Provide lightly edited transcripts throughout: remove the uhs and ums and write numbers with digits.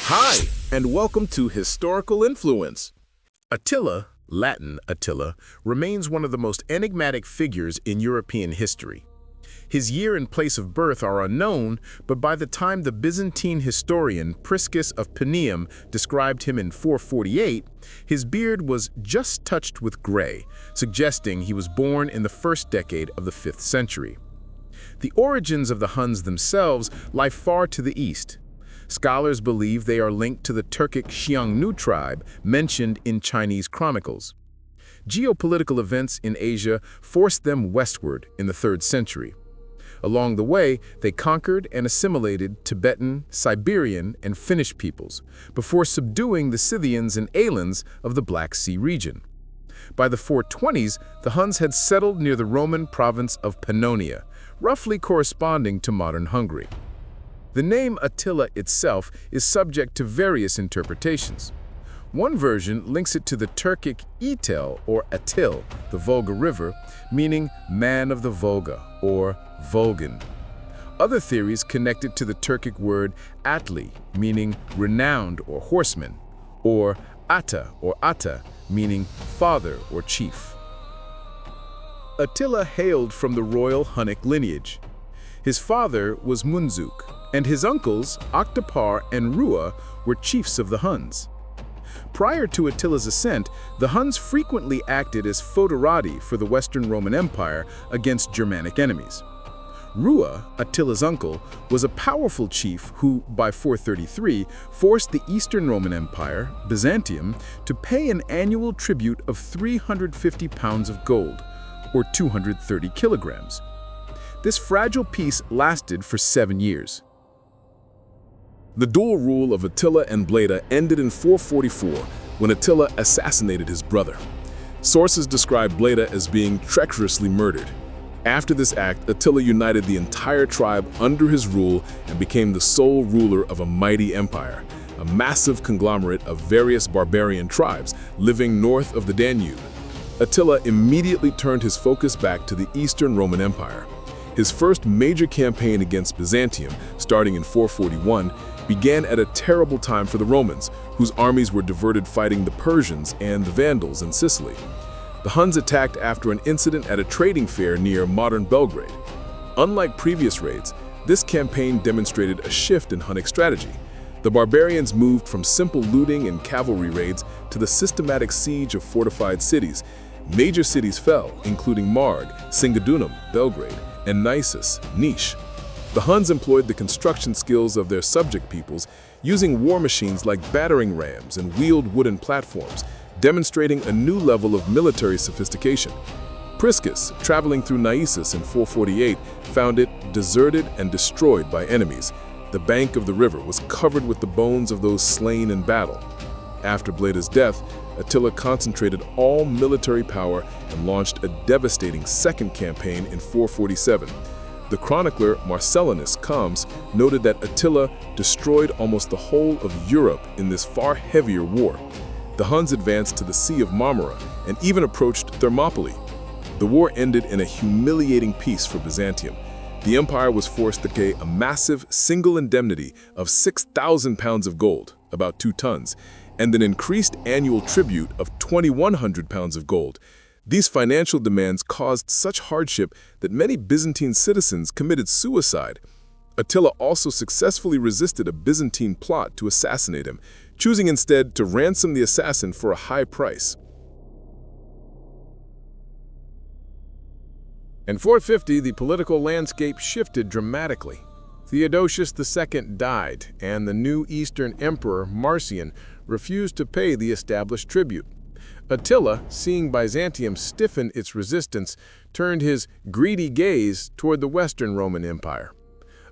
Hi, and welcome to Historical Influence. Attila, Latin Attila, remains one of the most enigmatic figures in European history. His year and place of birth are unknown, but by the time the Byzantine historian Priscus of Panium described him in 448, his beard was just touched with gray, suggesting he was born in the first decade of the 5th century. The origins of the Huns themselves lie far to the east. Scholars believe they are linked to the Turkic Xiongnu tribe mentioned in Chinese chronicles. Geopolitical events in Asia forced them westward in the 3rd century. Along the way, they conquered and assimilated Tibetan, Siberian, and Finnish peoples, before subduing the Scythians and Alans of the Black Sea region. By the 420s, the Huns had settled near the Roman province of Pannonia, roughly corresponding to modern Hungary. The name Attila itself is subject to various interpretations. One version links it to the Turkic Etel or Atil, the Volga River, meaning man of the Volga or Volgan. Other theories connect it to the Turkic word Atli, meaning renowned or horseman, or Ata or Ata, meaning father or chief. Attila hailed from the royal Hunnic lineage. His father was Munzuk, and his uncles, Oktapar and Rua, were chiefs of the Huns. Prior to Attila's ascent, the Huns frequently acted as foederati for the Western Roman Empire against Germanic enemies. Rua, Attila's uncle, was a powerful chief who, by 433, forced the Eastern Roman Empire, Byzantium, to pay an annual tribute of 350 pounds of gold, or 230 kilograms. This fragile peace lasted for 7 years. The dual rule of Attila and Bleda ended in 444 when Attila assassinated his brother. Sources describe Bleda as being treacherously murdered. After this act, Attila united the entire tribe under his rule and became the sole ruler of a mighty empire, a massive conglomerate of various barbarian tribes living north of the Danube. Attila immediately turned his focus back to the Eastern Roman Empire. His first major campaign against Byzantium, starting in 441, began at a terrible time for the Romans, whose armies were diverted fighting the Persians and the Vandals in Sicily. The Huns attacked after an incident at a trading fair near modern Belgrade. Unlike previous raids, this campaign demonstrated a shift in Hunnic strategy. The barbarians moved from simple looting and cavalry raids to the systematic siege of fortified cities. Major cities fell, including Marg, Singadunum, Belgrade, and Nisus, Nish. The Huns employed the construction skills of their subject peoples, using war machines like battering rams and wheeled wooden platforms, demonstrating a new level of military sophistication. Priscus, traveling through Nisus in 448, found it deserted and destroyed by enemies. The bank of the river was covered with the bones of those slain in battle. After Bleda's death, Attila concentrated all military power and launched a devastating second campaign in 447. The chronicler Marcellinus Comes noted that Attila destroyed almost the whole of Europe in this far heavier war. The Huns advanced to the Sea of Marmara and even approached Thermopylae. The war ended in a humiliating peace for Byzantium. The empire was forced to pay a massive single indemnity of 6,000 pounds of gold, about 2 tons, and an increased annual tribute of 2,100 pounds of gold. These financial demands caused such hardship that many Byzantine citizens committed suicide. Attila also successfully resisted a Byzantine plot to assassinate him, choosing instead to ransom the assassin for a high price. In 450, the political landscape shifted dramatically. Theodosius II died, and the new Eastern Emperor, Marcian, refused to pay the established tribute. Attila, seeing Byzantium stiffen its resistance, turned his greedy gaze toward the Western Roman Empire.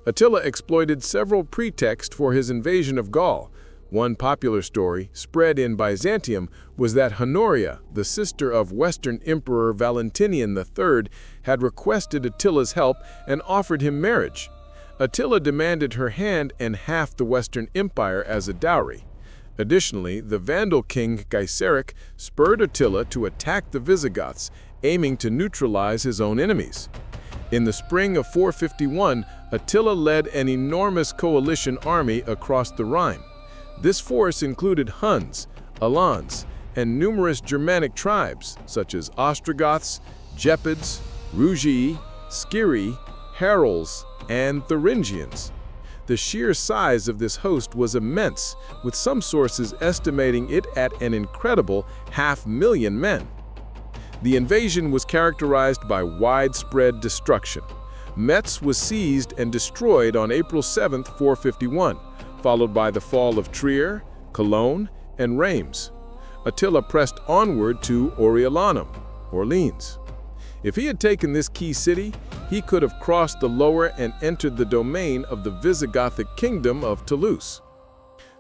Attila exploited several pretexts for his invasion of Gaul. One popular story, spread in Byzantium, was that Honoria, the sister of Western Emperor Valentinian III, had requested Attila's help and offered him marriage. Attila demanded her hand and half the Western Empire as a dowry. Additionally, the Vandal king Gaiseric spurred Attila to attack the Visigoths, aiming to neutralize his own enemies. In the spring of 451, Attila led an enormous coalition army across the Rhine. This force included Huns, Alans, and numerous Germanic tribes such as Ostrogoths, Gepids, Rugii, Skiri, Harals, and Thuringians. The sheer size of this host was immense, with some sources estimating it at an incredible 500,000 men. The invasion was characterized by widespread destruction. Metz was seized and destroyed on April 7, 451, followed by the fall of Trier, Cologne, and Reims. Attila pressed onward to Oriolanum, Orleans. If he had taken this key city, he could have crossed the lower and entered the domain of the Visigothic kingdom of Toulouse.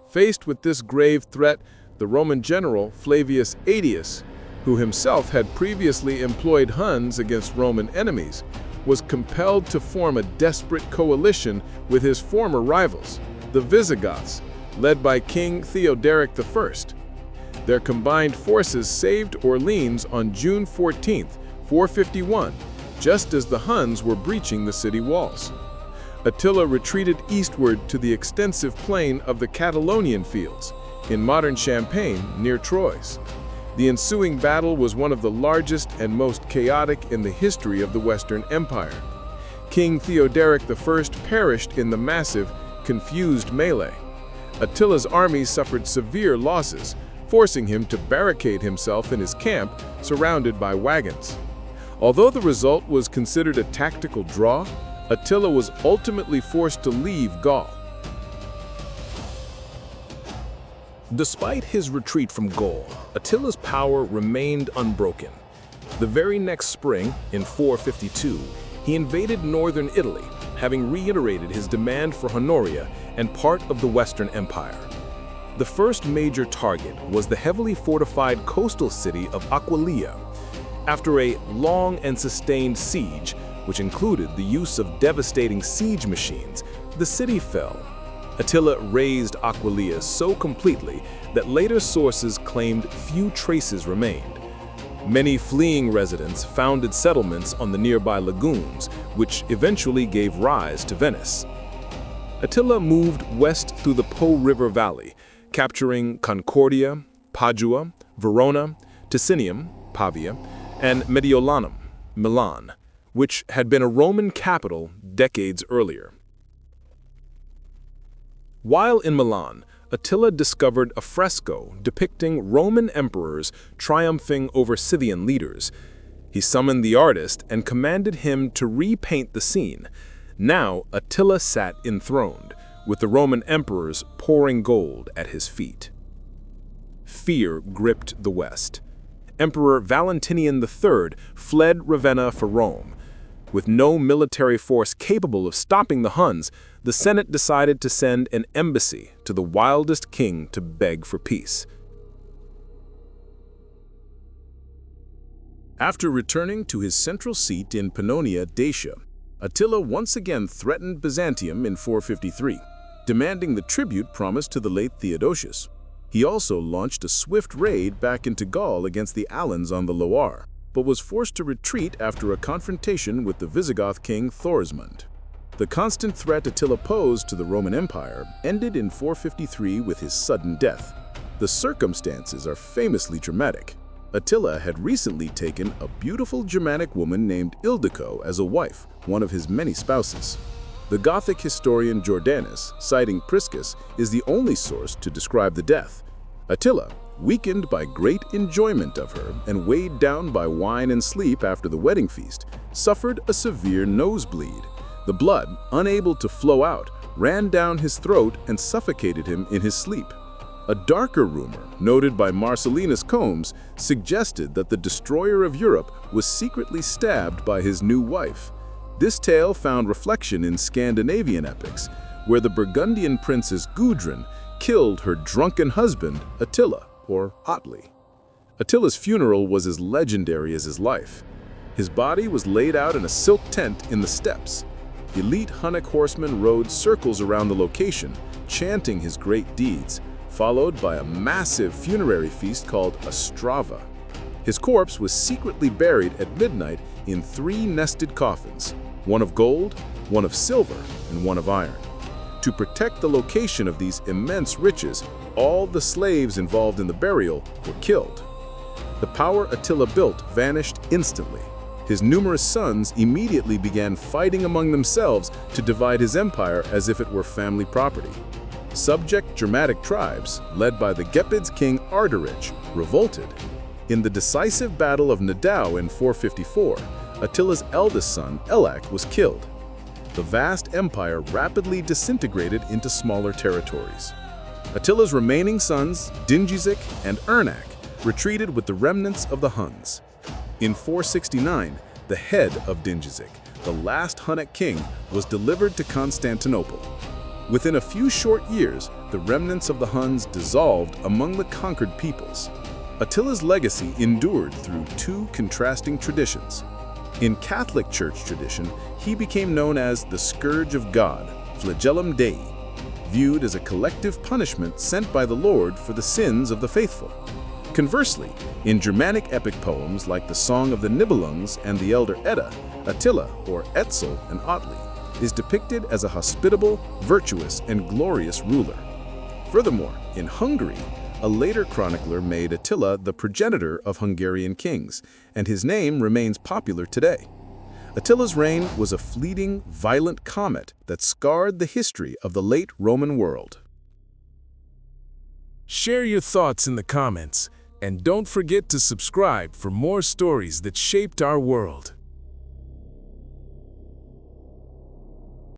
Faced with this grave threat, the Roman general Flavius Aetius, who himself had previously employed Huns against Roman enemies, was compelled to form a desperate coalition with his former rivals, the Visigoths, led by King Theodoric I. Their combined forces saved Orleans on June 14, 451, just as the Huns were breaching the city walls. Attila retreated eastward to the extensive plain of the Catalonian fields, in modern Champagne near Troyes. The ensuing battle was one of the largest and most chaotic in the history of the Western Empire. King Theodoric I perished in the massive, confused melee. Attila's army suffered severe losses, forcing him to barricade himself in his camp, surrounded by wagons. Although the result was considered a tactical draw, Attila was ultimately forced to leave Gaul. Despite his retreat from Gaul, Attila's power remained unbroken. The very next spring, in 452, he invaded northern Italy, having reiterated his demand for Honoria and part of the Western Empire. The first major target was the heavily fortified coastal city of Aquileia. After a long and sustained siege, which included the use of devastating siege machines, the city fell. Attila razed Aquileia so completely that later sources claimed few traces remained. Many fleeing residents founded settlements on the nearby lagoons, which eventually gave rise to Venice. Attila moved west through the Po River Valley, capturing Concordia, Padua, Verona, Ticinium, Pavia, and Mediolanum, Milan, which had been a Roman capital decades earlier. While in Milan, Attila discovered a fresco depicting Roman emperors triumphing over Scythian leaders. He summoned the artist and commanded him to repaint the scene. Now Attila sat enthroned, with the Roman emperors pouring gold at his feet. Fear gripped the West. Emperor Valentinian III fled Ravenna for Rome. With no military force capable of stopping the Huns, the Senate decided to send an embassy to the wildest king to beg for peace. After returning to his central seat in Pannonia, Dacia, Attila once again threatened Byzantium in 453, demanding the tribute promised to the late Theodosius. He also launched a swift raid back into Gaul against the Alans on the Loire, but was forced to retreat after a confrontation with the Visigoth king Thorismund. The constant threat Attila posed to the Roman Empire ended in 453 with his sudden death. The circumstances are famously dramatic. Attila had recently taken a beautiful Germanic woman named Ildiko as a wife, one of his many spouses. The Gothic historian Jordanus, citing Priscus, is the only source to describe the death. Attila, weakened by great enjoyment of her and weighed down by wine and sleep after the wedding feast, suffered a severe nosebleed. The blood, unable to flow out, ran down his throat and suffocated him in his sleep. A darker rumor, noted by Marcellinus Combes, suggested that the destroyer of Europe was secretly stabbed by his new wife. This tale found reflection in Scandinavian epics, where the Burgundian princess Gudrun killed her drunken husband, Attila, or Atli. Attila's funeral was as legendary as his life. His body was laid out in a silk tent in the steppes. Elite Hunnic horsemen rode circles around the location, chanting his great deeds, followed by a massive funerary feast called a strava. His corpse was secretly buried at midnight in 3 nested coffins, one of gold, one of silver, and one of iron. To protect the location of these immense riches, all the slaves involved in the burial were killed. The power Attila built vanished instantly. His numerous sons immediately began fighting among themselves to divide his empire as if it were family property. Subject Germanic tribes, led by the Gepid's king Ardaric, revolted. In the decisive Battle of Nidau in 454, Attila's eldest son, Elac, was killed. The vast empire rapidly disintegrated into smaller territories. Attila's remaining sons, Dingizic and Ernak, retreated with the remnants of the Huns. In 469, the head of Dingizic, the last Hunnic king, was delivered to Constantinople. Within a few short years, the remnants of the Huns dissolved among the conquered peoples. Attila's legacy endured through two contrasting traditions. In Catholic Church tradition, he became known as the Scourge of God, Flagellum Dei, viewed as a collective punishment sent by the Lord for the sins of the faithful. Conversely, in Germanic epic poems like the Song of the Nibelungs and the Elder Edda, Attila, or Etzel and Atli, is depicted as a hospitable, virtuous, and glorious ruler. Furthermore, in Hungary, a later chronicler made Attila the progenitor of Hungarian kings, and his name remains popular today. Attila's reign was a fleeting, violent comet that scarred the history of the late Roman world. Share your thoughts in the comments, and don't forget to subscribe for more stories that shaped our world.